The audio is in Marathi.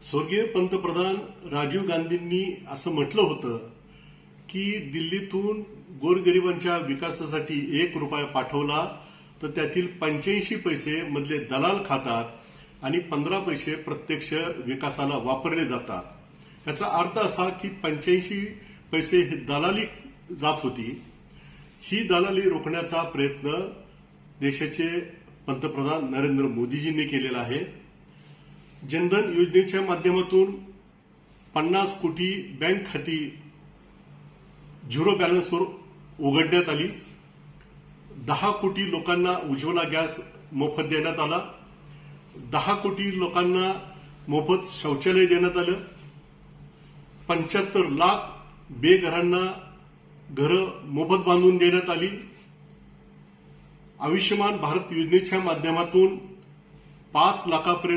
स्वर्गीय पंतप्रधान राजीव गांधींनी असं म्हटलं होतं की दिल्लीतून गोरगरिबांच्या विकासासाठी 1 रुपया पाठवला तर त्यातील 85 पैसे मधले दलाल खातात आणि 15 पैसे प्रत्यक्ष विकासाला वापरले जातात। याचा अर्थ असा की 85 पैसे हे दलाली जात होती। ही दलाली रोखण्याचा प्रयत्न देशाचे पंतप्रधान नरेंद्र मोदीजींनी केलेला आहे। जनधन योजनेच्या माध्यमातून 50 कोटी बँक खाती झिरो बॅलन्सवर उघडण्यात आली। 10 कोटी लोकांना उज्ज्वला गॅस मोफत देण्यात आला। 10 कोटी लोकांना मोफत शौचालय देण्यात आलं। 75 लाख बेघरांना घरं मोफत बांधून देण्यात आली। आयुष्यमान भारत योजनेच्या माध्यमातून 5 लाखापर्यंत